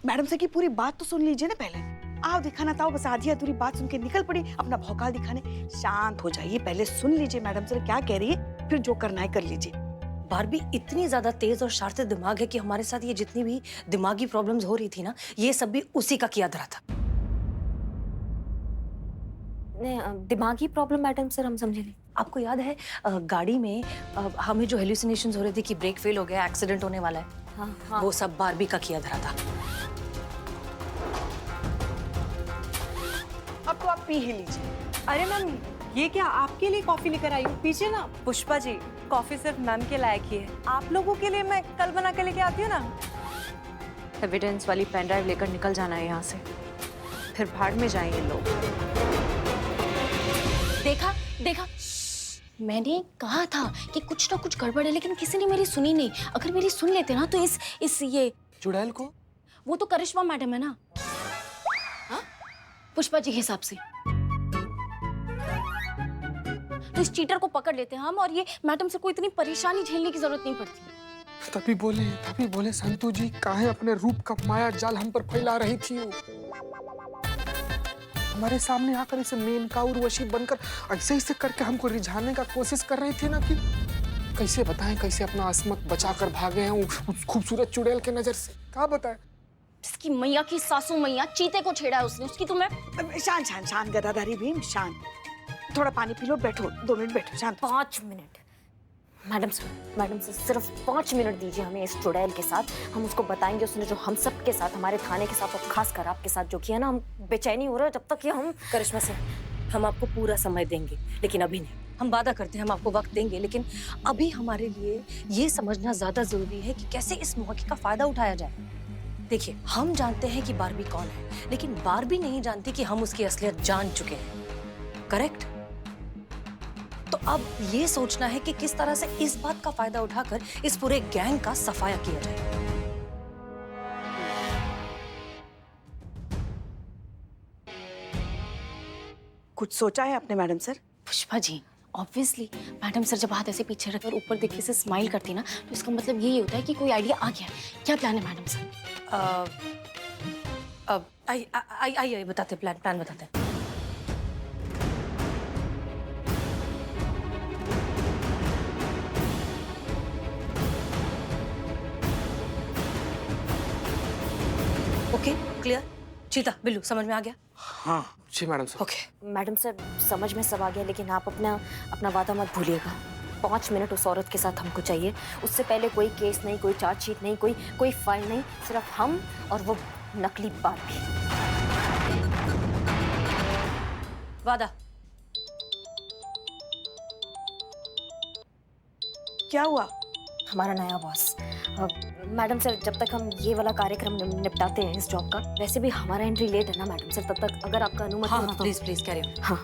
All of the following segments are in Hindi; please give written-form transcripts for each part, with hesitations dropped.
मैडम से की पूरी बात तो सुन लीजिए ना पहले। आप दिखाना था बस आधी अधूरी बात सुन के निकल पड़ी अपना भौकाल दिखाने। शांत हो जाइए, पहले सुन लीजिए मैडम से क्या कह रही है, फिर जो करना है कर लीजिए। बारबी इतनी ज्यादा तेज और शातिर दिमाग है कि हमारे साथ ये जितनी भी दिमागी प्रॉब्लम्स हो रही थी ना, ये सब भी उसी का किया धरा था। दिमागी प्रॉब्लम मैडम सर, हम समझे नहीं। आपको याद है गाड़ी में हमें जो हेलुसिनेशंस हो रहे थे कि ब्रेक फेल हो गया, एक्सीडेंट होने वाला है, हाँ। वो सब बारबी का किया धरा था। अब तो आप पी ही लीजिए। अरे मैम, ये क्या आपके लिए कॉफी लेकर आई हूँ? पीछे ना। पुष्पा जी, कॉफी सिर्फ मैम के लायक ही है, आप लोगों के लिए मैं कल बना के लेके आती हूँ ना। एविडेंस वाली पेन ड्राइव लेकर निकल जाना है यहाँ से, फिर भाड़ में जाएंगे लोग। देखा देखा, मैंने कहा था कि कुछ ना कुछ गड़बड़ है, लेकिन किसी ने मेरी सुनी नहीं। अगर मेरी सुन लेते ना तो इस ये चुड़ैल को, वो तो करिश्मा मैडम है ना, हाँ? पुष्पा जी के हिसाब से तो इस चीटर को पकड़ लेते हैं हम, और ये मैडम से कोई इतनी परेशानी झेलने की जरूरत नहीं पड़ती। तभी बोले संतू जी काहे अपने रूप का माया जाल हम पर फैला रही थी। वो हमारे सामने आकर इसे मेनका उर्वशी बनकर ऐसे करके हमको रिझाने का कोशिश कर रही थी ना, कि कैसे बताएं, कैसे अपना अस्मत बचाकर भागे हैं उस खूबसूरत चुड़ैल के नजर से। क्या बताएं? इसकी मैया की सासू मैया चीते को छेड़ा है उसने, उसकी तो मैं। शांत गदाधारी भीम, शांत। थोड़ा पानी पी लो, बैठो 2 मिनट बैठो, शांत। 5 मिनट मैडम सर सिर्फ 5 मिनट दीजिए हमें इस चुड़ैल के साथ। हम उसको बताएंगे उसने जो हम सब के साथ, हमारे थाने के साथ और खासकर आपके साथ जो किया ना, हम बेचैनी हो रहा है जब तक ये हम। करिश्मा से हम आपको पूरा समय देंगे, लेकिन अभी नहीं। हम वादा करते हैं हम आपको वक्त देंगे, लेकिन अभी हमारे लिए ये समझना ज्यादा जरूरी है कि कैसे इस मौके का फायदा उठाया जाए। देखिए, हम जानते हैं कि बारबी कौन है, लेकिन बारबी नहीं जानती कि हम उसकी असलियत जान चुके हैं। करेक्ट? तो अब ये सोचना है कि किस तरह से इस बात का फायदा उठाकर इस पूरे गैंग का सफाया किया जाए। कुछ सोचा है आपने madam sir? Pushpa ji, obviously madam sir जब हाथ ऐसे पीछे रखकर ऊपर देख से स्माइल करती ना, तो इसका मतलब यही होता है कि कोई आइडिया आ गया। क्या प्लान है मैडम सर? अब आइए बताते, प्लान बताते हैं। Okay, clear? चीता, बिल्लू, समझ में आ गया? हाँ जी madam sir. Okay. Madam sir समझ में सब आ गया, लेकिन आप अपना वादा मत भूलिएगा। 5 मिनट उस औरत के साथ हमको चाहिए। उससे पहले कोई केस नहीं, कोई चार्जशीट नहीं, कोई फाइल नहीं, सिर्फ हम और वो नकली बारबी। वादा। क्या हुआ? हमारा नया बॉस। मैडम सर, जब तक हम ये वाला कार्यक्रम निपटाते हैं इस जॉब का, वैसे भी हमारा एंट्री लेट है ना मैडम सर, तब तक अगर आपका अनुमति हाँ, हो तो। Please carry on. हाँ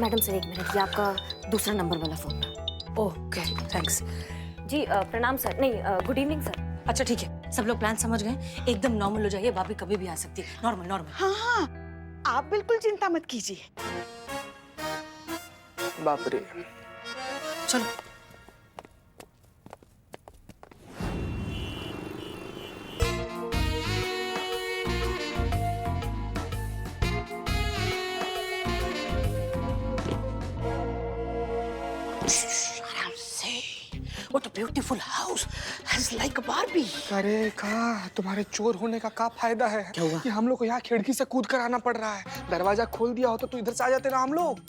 मैडम सर, 1 मिनट, ये आपका दूसरा नंबर वाला फोन। Okay, thanks. जी प्रणाम सर, नहीं गुड इवनिंग सर। अच्छा ठीक है, सब लोग प्लान समझ गए? एकदम नॉर्मल हो जाइए, भाभी कभी भी आ सकती है। नॉर्मल। हाँ, आप बिल्कुल चिंता मत कीजिए। बाप रे। चलो। What a beautiful house, has like a Barbie. अरे का तुम्हारे चोर होने का फायदा है? क्या हुआ? कि हम लोग को यहाँ खिड़की से कूद कर आना पड़ रहा है। दरवाजा खोल दिया होता तो इधर से आ जाते ना हम लोग।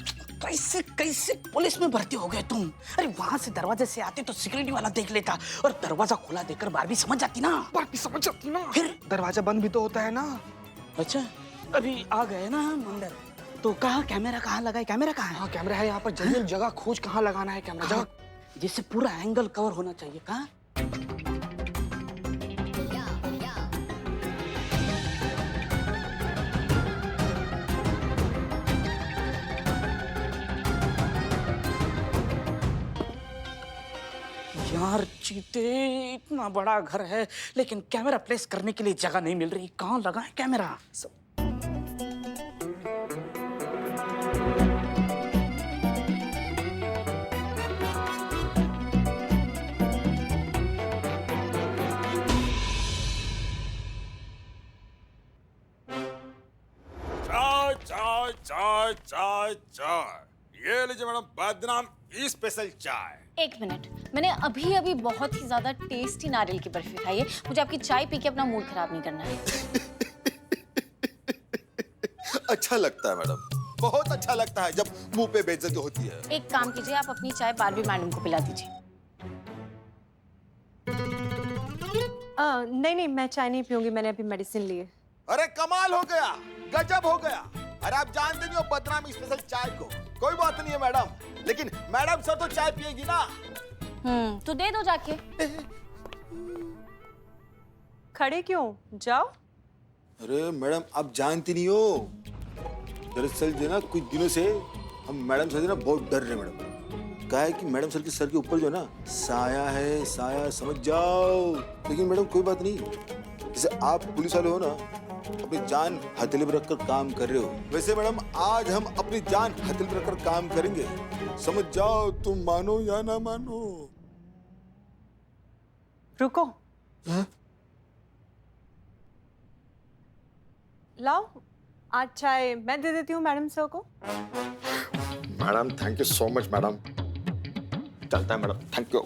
कैसे पुलिस में भर्ती हो गए तुम? अरे वहाँ से दरवाजे से आते तो सिक्योरिटी वाला देख लेता और दरवाजा खुला देखकर बारबी समझ जाती ना। बारबी समझ जाती ना। फिर दरवाजा बंद भी तो होता है ना। अच्छा, अभी आ गए ना हम अंदर, तो कहाँ कैमरा कहाँ लगा है? कैमरा कहाँ है? हाँ कैमरा है यहाँ पर। जल्दी जगह खोज, कहाँ लगाना है कैमरा। जगह जिससे पूरा एंगल कवर होना चाहिए। कहाँ? यार चीते, इतना बड़ा घर है लेकिन कैमरा प्लेस करने के लिए जगह नहीं मिल रही। कहाँ लगा है कैमरा? चाय चाय चाय। ये लीजिए मैडम बदनाम स्पेशल चाय। एक मिनट, मैंने अभी अभी बहुत ही ज्यादा टेस्टी नारियल की बर्फी खाई है। मुझे आपकी चाय पी के अपना मूड खराब नहीं करना है। अच्छा लगता है मैडम, बहुत अच्छा लगता है जब मुंह पे बेइज्जती होती है। एक काम कीजिए, आप अपनी चाय बारबी मैडम को पिला दीजिए। नहीं नहीं, मैं चाय नहीं पीऊंगी, मैंने अभी मेडिसिन ली है। अरे कमाल हो गया, गजब हो गया। अरे आप जानते नहीं हो बदनाम स्पेशल चाय को। कोई बात नहीं है मैडम, लेकिन मैडम सर तो चाय पिएगी ना। तो दे दो जाके। खड़े क्यों, जाओ। अरे मैडम आप जानती नहीं हो, दरअसल जो ना कुछ दिनों से हम मैडम सर से ना बहुत डर रहे हैं मैडम। क्या है कि मैडम सर के सर के ऊपर जो ना साया है, साया समझ जाओ। लेकिन मैडम कोई बात नहीं, जैसे आप पुलिस वाले हो ना, अपनी जान हथेली पर रखकर काम कर रहे हो, वैसे मैडम आज हम अपनी जान हथेली पर रखकर काम करेंगे। समझ जाओ, तुम मानो या ना मानो। रुको। हाँ? लाओ, आज चाय मैं दे देती हूँ मैडम सर को। Madam thank you so much madam. चलता है मैडम, थैंक यू।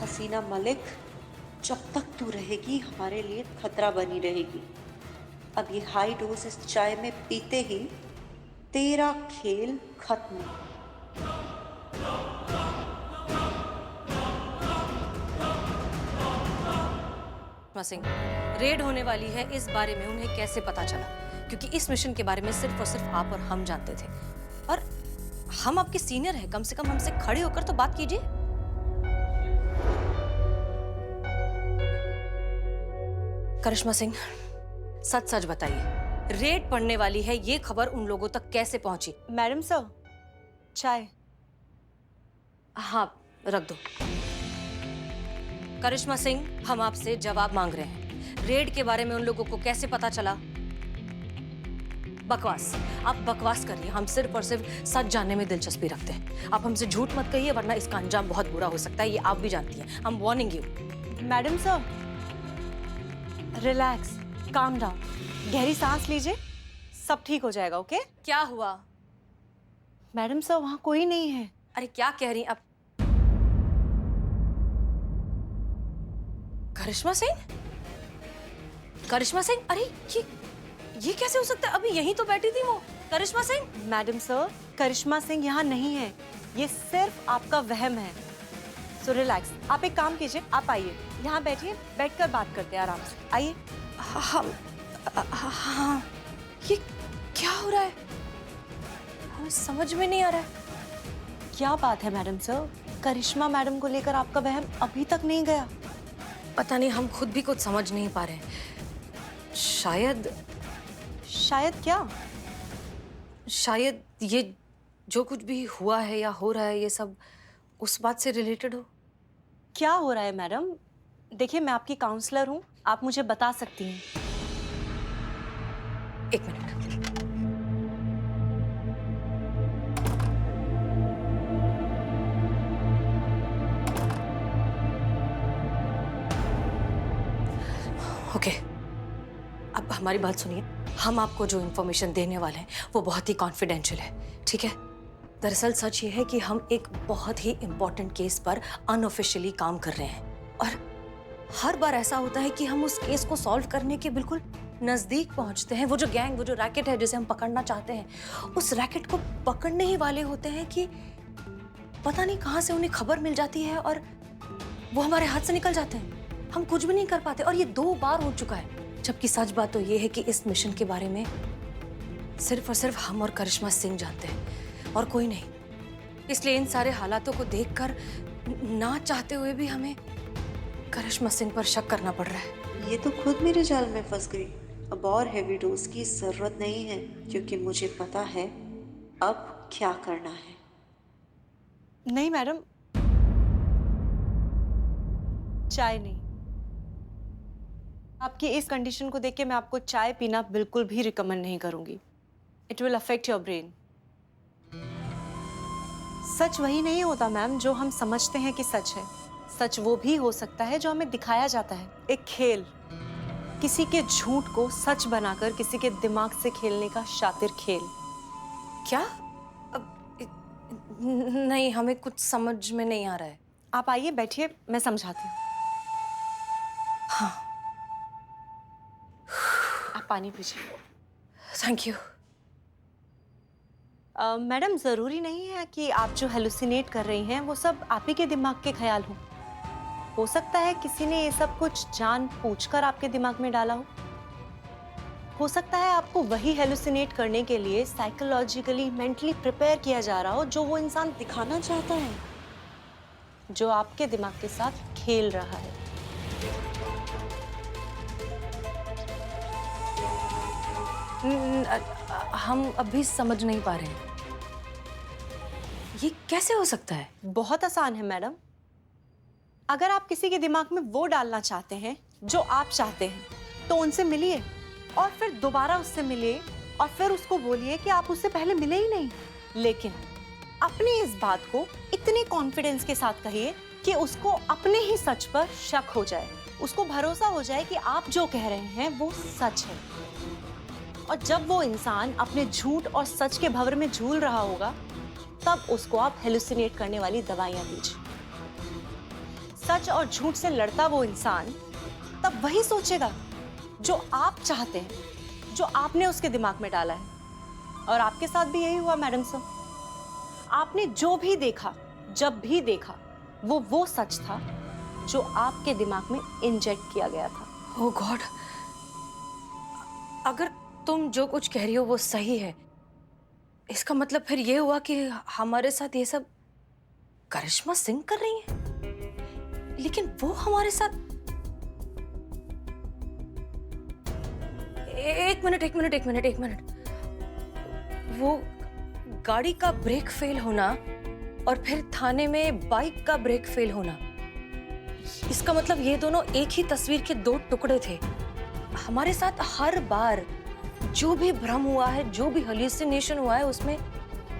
हसीना मलिक, जब तक तू रहेगी हमारे लिए खतरा बनी रहेगी। अब ये हाई डोज इस चाय में पीते ही तेरा खेल खत्म। सिंह, रेड होने वाली है, इस बारे में उन्हें कैसे पता चला? क्योंकि इस मिशन के बारे में सिर्फ और सिर्फ आप और हम जानते थे, और हम आपके सीनियर हैं, कम से कम हमसे खड़े होकर तो बात कीजिए। करिश्मा सिंह, सच सच बताइए, रेड पड़ने वाली है ये खबर उन लोगों तक कैसे पहुंची? मैडम सर, चाय। हाँ, रख दो। करिश्मा सिंह, हम आपसे जवाब मांग रहे हैं। रेड के बारे में उन लोगों को कैसे पता चला? बकवास, आप बकवास करिए। हम सिर्फ और सिर्फ सच जानने में दिलचस्पी रखते हैं। आप हमसे झूठ मत कहिए, वरना इसका अंजाम बहुत बुरा हो सकता है, ये आप भी जानती हैं। हम warning you. Madam sir, relax, calm down, गहरी सांस लीजिए, सब ठीक हो जाएगा। ओके? क्या हुआ? मैडम सर, वहां कोई नहीं है। अरे क्या कह रही हैं आप? करिश्मा सिंह? करिश्मा सिंह? अरे ये कैसे हो सकता है? अभी यहीं तो बैठी थी वो। करिश्मा सिंह? मैडम सर, करिश्मा सिंह यहाँ नहीं है, ये सिर्फ आपका वहम है। सो रिलैक्स, आप एक काम कीजिए, आप आइए, यहाँ बैठिए, बैठकर बात करते हैं आराम से। आइए। हाँ, ये क्या हो रहा है? हमें समझ में नहीं आ रहा है। क्या बात है मैडम सर? करिश्मा मैडम को लेकर आपका वहम अभी तक नहीं गया? पता नहीं, हम खुद भी कुछ समझ नहीं पा रहे हैं। शायद क्या? शायद ये जो कुछ भी हुआ है या हो रहा है, ये सब उस बात से रिलेटेड हो। क्या हो रहा है मैडम? देखिए, मैं आपकी काउंसलर हूँ, आप मुझे बता सकती हैं। एक मिनट। ओके, अब हमारी बात सुनिए। हम आपको जो इन्फॉर्मेशन देने वाले हैं वो बहुत ही कॉन्फिडेंशियल है, ठीक है? दरअसल सच ये है कि हम एक बहुत ही इम्पोर्टेंट केस पर अनऑफिशियली काम कर रहे हैं, और हर बार ऐसा होता है कि हम उस केस को सॉल्व करने के बिल्कुल नजदीक पहुंचते हैं। वो जो गैंग, वो जो रैकेट है जिसे हम पकड़ना चाहते हैं, उस रैकेट को पकड़ने ही वाले होते हैं कि पता नहीं कहां से उन्हें खबर मिल जाती है और वो हमारे हाथ से निकल जाते हैं। हम कुछ भी नहीं कर पाते, और ये 2 बार हो चुका है। जबकि सच बात तो ये है कि इस मिशन के बारे में सिर्फ और सिर्फ हम और करिश्मा सिंह जानते हैं, और कोई नहीं। इसलिए इन सारे हालातों को देखकर ना चाहते हुए भी हमें करिश्मा सिंह पर शक करना पड़ रहा है। ये तो खुद मेरे जाल में फंस गई। अब और हेवी डोज की जरूरत नहीं है, क्योंकि मुझे पता है अब क्या करना है। नहीं मैडम, चाय नहीं। आपकी इस कंडीशन को देख के मैं आपको चाय पीना बिल्कुल भी रिकमेंड नहीं करूंगी। It will affect your brain. सच वही नहीं होता मैम जो हम समझते हैं कि सच है। सच वो भी हो सकता है जो हमें दिखाया जाता है। एक खेल, किसी के झूठ को सच बनाकर किसी के दिमाग से खेलने का शातिर खेल। क्या? नहीं, हमें कुछ समझ में नहीं आ रहा है। आप आइए, बैठिए, मैं समझाती हूँ। हाँ। आप पानी पीजिए। Thank you. मैडम, जरूरी नहीं है कि आप जो हेलुसिनेट कर रही हैं वो सब आप ही के दिमाग के ख्याल हो सकता है किसी ने ये सब कुछ जानबूझकर आपके दिमाग में डाला हो सकता है आपको वही हेलुसिनेट करने के लिए साइकोलॉजिकली, मेंटली प्रिपेयर किया जा रहा हो जो वो इंसान दिखाना चाहता है, जो आपके दिमाग के साथ खेल रहा है। हम अभी समझ नहीं पा रहे हैं, ये कैसे हो सकता है? बहुत आसान है मैडम। अगर आप किसी के दिमाग में वो डालना चाहते हैं जो आप चाहते हैं, तो उनसे मिलिए और फिर दोबारा उससे मिलिए और फिर उसको बोलिए कि आप उससे पहले मिले ही नहीं। लेकिन अपनी इस बात को इतने कॉन्फिडेंस के साथ कहिए कि उसको अपने ही सच पर शक हो जाए, उसको भरोसा हो जाए कि आप जो कह रहे हैं वो सच है। और जब वो इंसान अपने झूठ और सच के भंवर में झूल रहा होगा, तब उसको आप हेलुसिनेट करने वाली दवाइयां दीजिए। सच और झूठ से लड़ता वो इंसान तब वही सोचेगा जो आप चाहते हैं, जो आपने उसके दिमाग में डाला है। और आपके साथ भी यही हुआ मैडम सर। आपने जो भी देखा, जब भी देखा, वो सच था जो आपके दिमाग में इंजेक्ट किया गया था। ओह गॉड, अगर तुम जो कुछ कह रही हो वो सही है, इसका मतलब फिर ये हुआ कि हमारे साथ ये सब करिश्मा सिंह कर रही है। लेकिन वो हमारे साथ एक मिनट। वो गाड़ी का ब्रेक फेल होना और फिर थाने में बाइक का ब्रेक फेल होना, इसका मतलब ये दोनों एक ही तस्वीर के दो टुकड़े थे। हमारे साथ हर बार जो भी भ्रम हुआ है, जो भी हेलुसिनेशन हुआ है, उसमें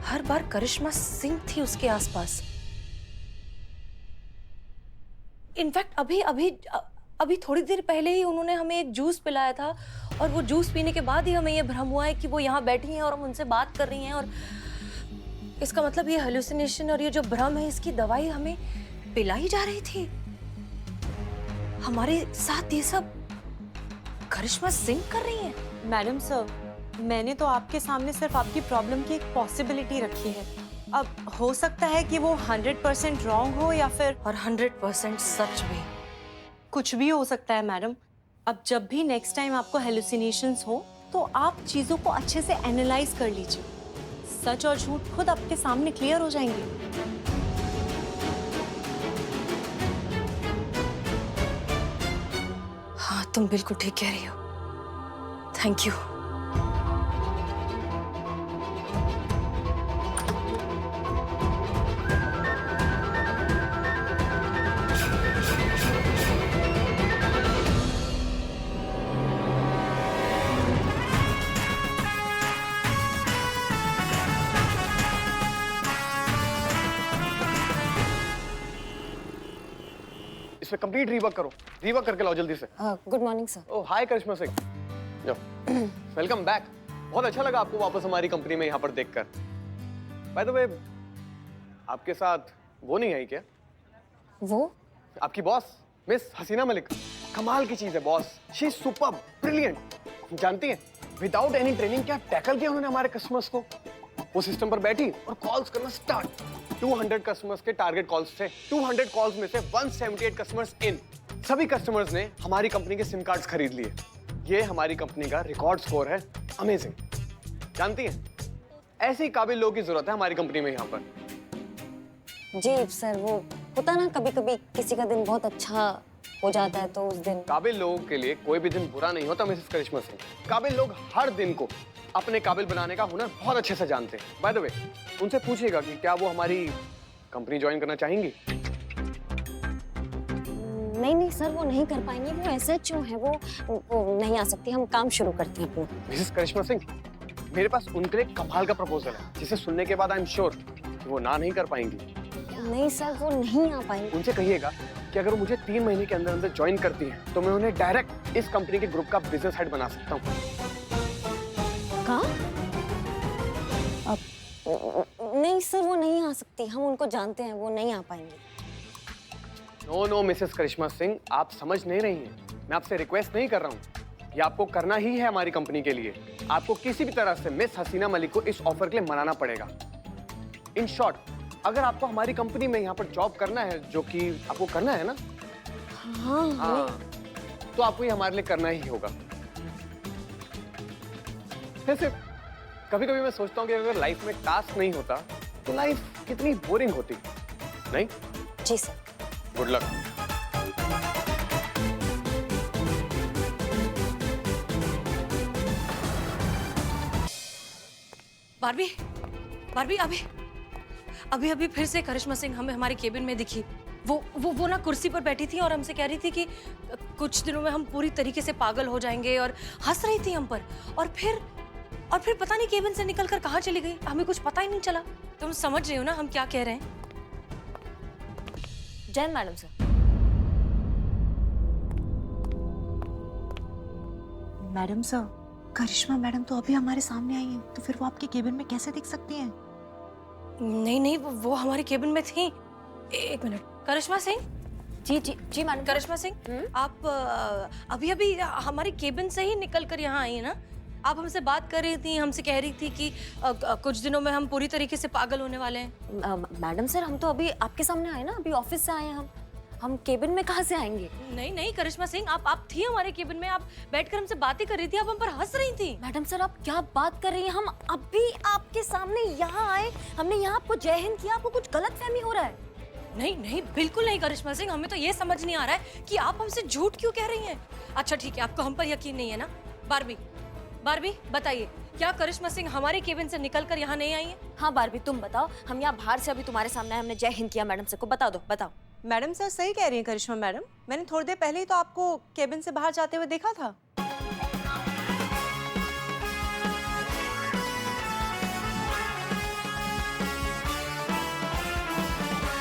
हर बार करिश्मा सिंह थी उसके आसपास। इनफैक्ट अभी थोड़ी देर पहले ही उन्होंने हमें एक जूस पिलाया था और वो जूस पीने के बाद ही हमें ये भ्रम हुआ है कि वो यहाँ बैठी हैं और हम उनसे बात कर रही हैं। और इसका मतलब ये हेलुसिनेशन और ये जो भ्रम है, इसकी दवाई हमें पिलाई जा रही थी। हमारे साथ ये सब करिश्मा सिंह कर रही हैं। मैडम सर, मैंने तो आपके सामने सिर्फ आपकी प्रॉब्लम की एक पॉसिबिलिटी रखी है। अब हो सकता है कि वो 100% रॉन्ग हो या फिर और 100% सच भी। कुछ भी हो सकता है मैडम। अब जब भी नेक्स्ट टाइम आपको हेलुसिनेशंस हो, तो आप चीजों को अच्छे से एनालाइज कर लीजिए। सच और झूठ खुद आपके सामने क्लियर हो जाएंगे। हाँ, तुम बिल्कुल ठीक कह रही हो। Thank you. इसमें कंप्लीट रीवर्क करो, रीवर्क करके लाओ जल्दी से। Good morning sir. Oh hi Karishma Singh, welcome back. बहुत अच्छा लगा आपको वापस हमारी कंपनी में यहाँ पर देखकर। बाय द वे, आपके साथ वो नहीं आई क्या? वो आपकी बॉस मिस हसीना मलिक। कमाल की चीज है boss, she is superb, brilliant. जानती हैं, विदाउट एनी ट्रेनिंग क्या टैकल किया उन्होंने हमारे कस्टमर्स को। वो सिस्टम पर बैठी और कॉल्स करना स्टार्ट। 200 कस्टमर्स के टारगेट कॉल्स थे। 200 कॉल्स में से 178 कस्टमर्स इन। सभी कस्टमर्स ने हमारी कंपनी के सिम कार्ड्स खरीद लिए। ये हमारी कंपनी का रिकॉर्ड स्कोर है। अमेजिंग। जानती हैं, ऐसे ही काबिल लोगों की जरूरत है हमारी कंपनी में यहाँ पर। जी सर, वो होता ना कभी कभी किसी का दिन बहुत अच्छा हो जाता है तो उस दिन। काबिल लोगों के लिए कोई भी दिन बुरा नहीं होता मिसेस करिश्मा सिंह। काबिल लोग हर दिन को अपने काबिल बनाने का हुनर बहुत अच्छे से जानते हैं। बाय द वे, उनसे पूछिएगा कि क्या वो हमारी कंपनी ज्वाइन करना चाहेंगी। नहीं नहीं सर, वो नहीं कर पाएंगे, वो SHO है, वो नहीं आ सकती। हम काम शुरू करते हैं अपना। मिसेस करिश्मा सिंह, मेरे पास उनके लिए कमाल का प्रपोजल है जिसे सुनने के बाद आई एम श्योर वो ना नहीं कर पाएंगी। नहीं सर, वो नहीं आ पाएंगे। उनसे कहिएगा कि अगर वो मुझे 3 महीने के अंदर अंदर ज्वाइन करती हैं तो मैं उन्हें डायरेक्ट इस कंपनी के ग्रुप का बिजनेस हेड बना सकता हूँ। कहाँ? नहीं सर, वो नहीं आ सकती, हम उनको जानते हैं, वो नहीं आ पाएंगे। नो मिसेस करिश्मा सिंह, आप समझ नहीं रही हैं। मैं आपसे रिक्वेस्ट नहीं कर रहा हूँ, ये आपको करना ही है हमारी कंपनी के लिए। आपको किसी भी तरह से मिस हसीना मलिक को इस ऑफर के लिए मनाना पड़ेगा। इन शॉर्ट, अगर आपको हमारी कंपनी में यहाँ पर जॉब करना है, जो कि आपको करना है ना, हाँ, तो आपको ये हमारे लिए करना ही होगा। वैसे कभी कभी मैं सोचता हूँ कि अगर लाइफ में टास्क नहीं होता तो लाइफ कितनी बोरिंग होती। नहीं? जी sir. Good luck. Barbie, Barbie, अभी फिर से करिश्मा सिंह हमें हमारे केबिन में दिखी। वो ना कुर्सी पर बैठी थी और हमसे कह रही थी कि कुछ दिनों में हम पूरी तरीके से पागल हो जाएंगे, और हंस रही थी हम पर। और फिर पता नहीं केबिन से निकलकर कहाँ चली गई, हमें कुछ पता ही नहीं चला। तुम समझ रहे हो ना हम क्या कह रहे हैं? Jain madam sir. Madam sir, Karishma madam तो अभी हमारे सामने आई हैं, तो फिर वो आपके केबिन में कैसे दिख सकती हैं? नहीं, वो हमारे केबिन में थी। एक मिनट, करिश्मा सिंह। जी मैडम। करिश्मा सिंह, आप अभी हमारे केबिन से ही निकल कर यहाँ आई है ना? आप हमसे बात कर रही थी, हमसे कह रही थी कि कुछ दिनों में हम पूरी तरीके से पागल होने वाले हैं। मैडम सर, हम तो अभी आपके सामने आए ना, अभी ऑफिस से आए हैं हम केबिन में कहाँ से आएंगे? नहीं करिश्मा सिंह, आप थी हमारे केबिन में, आप बैठकर हमसे बातें कर रही थी, आप हम पर हंस रही थी। मैडम सर, आप क्या बात कर रही हैं? हम अभी आपके सामने यहाँ आए, हमने यहाँ आपको जय हिंद किया, आपको कुछ गलतफहमी हो रहा है। नहीं, बिल्कुल नहीं करिश्मा सिंह, हमें तो ये समझ नहीं आ रहा है कि आप हमसे झूठ क्यों कह रही हैं। अच्छा ठीक है, आपको हम पर यकीन नहीं है ना? बारबी बताइए, क्या करिश्मा सिंह हमारे केबिन से निकलकर यहाँ नहीं आई है? हाँ बारबी, तुम बताओ। हम यहाँ बाहर से अभी तुम्हारे सामने हमने जय हिंद किया मैडम सर को। बताओ। मैडम सर सही कह रही हैं करिश्मा मैडम, मैंने थोड़ी देर पहले ही तो आपको केबिन से बाहर जाते हुए देखा था।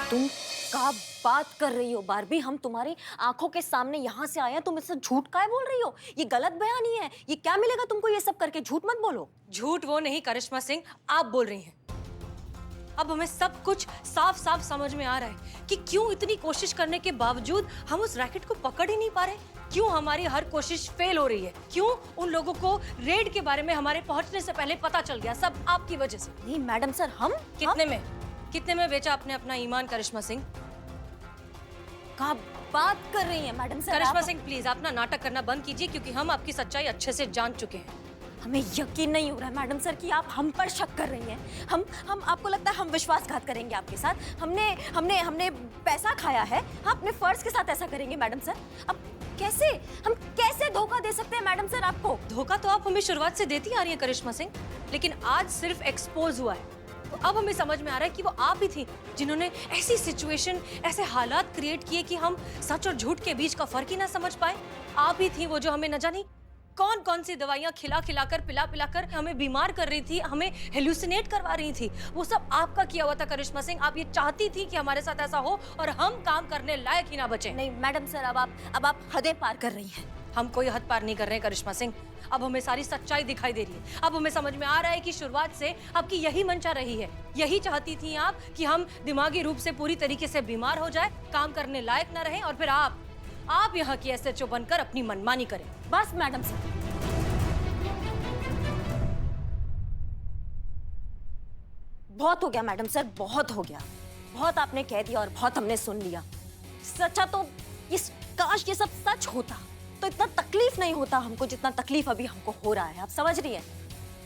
तुम क्या बात कर रही हो बारबी? हम तुम्हारी आंखों के सामने यहाँ से आए हैं, तुम इससे झूठ काहे बोल रही हो? ये गलत बयानी है। ये क्या मिलेगा तुमको ये सब करके? झूठ मत बोलो। झूठ वो नहीं करिश्मा सिंह, आप बोल रही हैं। अब हमें सब कुछ साफ समझ में आ रहा है कि क्यों इतनी कोशिश करने के बावजूद हम उस रैकेट को पकड़ ही नहीं पा रहे, क्यों हमारी हर कोशिश फेल हो रही है, क्यों उन लोगों को रेड के बारे में हमारे पहुंचने से पहले पता चल गया। सब आपकी वजह से। नहीं मैडम सर, हम कितने में बेचा आपने अपना ईमान करिश्मा सिंह? क्या बात कर रही हैं madam sir? Karishma Singh please, आप ना नाटक करना बंद कीजिए, क्योंकि हम आपकी सच्चाई अच्छे से जान चुके हैं। हमें यकीन नहीं हो रहा है मैडम सर कि आप हम पर शक कर रही हैं। हम आपको लगता है हम विश्वासघात करेंगे आपके साथ? हमने पैसा खाया है, हम अपने फर्ज के साथ ऐसा करेंगे मैडम सर? अब हम कैसे धोखा दे सकते हैं मैडम सर आपको? धोखा तो आप हमें शुरुआत से देती आ रही हैं करिश्मा सिंह, लेकिन आज सिर्फ एक्सपोज हुआ है। तो अब हमें समझ में आ रहा है कि वो आप ही थी जिन्होंने ऐसी सिचुएशन, ऐसे हालात क्रिएट किए कि हम सच और झूठ के बीच का फर्क ही ना समझ पाए। आप ही थी वो जो हमें न जानी कौन सी दवाइयां खिला कर पिला कर हमें बीमार कर रही थी, हमें हेलुसिनेट करवा रही थी। वो सब आपका किया हुआ था करिश्मा सिंह। आप ये चाहती थी कि हमारे साथ ऐसा हो और हम काम करने लायक ही ना बचे। नहीं मैडम सर, अब आप हदें पार कर रही हैं। हम कोई हद पार नहीं कर रहे हैं करिश्मा सिंह। अब हमें सारी सच्चाई दिखाई दे रही है। अब हमें समझ में आ रहा है कि शुरुआत से आपकी यही मंशा रही है, यही चाहती थी आप कि हम दिमागी रूप से पूरी तरीके से बीमार हो जाए, काम करने लायक न रहे, और फिर आप यहाँ की SHO बनकर अपनी मनमानी करें। बस मैडम सर, बहुत हो गया मैडम सर, बहुत हो गया। बहुत आपने कह दिया और बहुत हमने सुन लिया। सच्चा तो काश ये सब सच होता तो इतना तकलीफ नहीं होता हमको जितना तकलीफ अभी हमको हो रहा है। आप समझ रही हैं?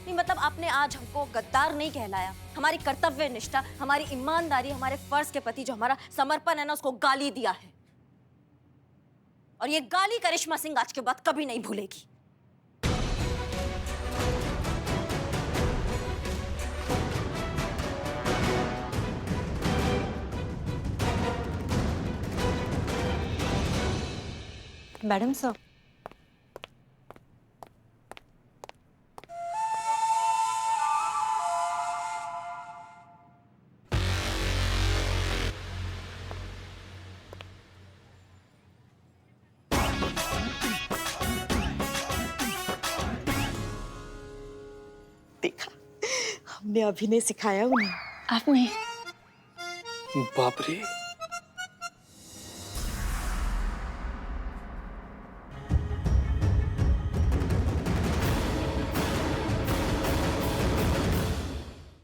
नहीं मतलब आपने आज हमको गद्दार नहीं कहलाया, हमारी कर्तव्य निष्ठा, हमारी ईमानदारी, हमारे फर्ज के प्रति जो हमारा समर्पण है ना, उसको गाली दिया है। और ये गाली करिश्मा सिंह आज के बाद कभी नहीं भूलेगी। मैडम सर, देखा, हमने अभिनय सिखाया उन्हें। आपने बाप रे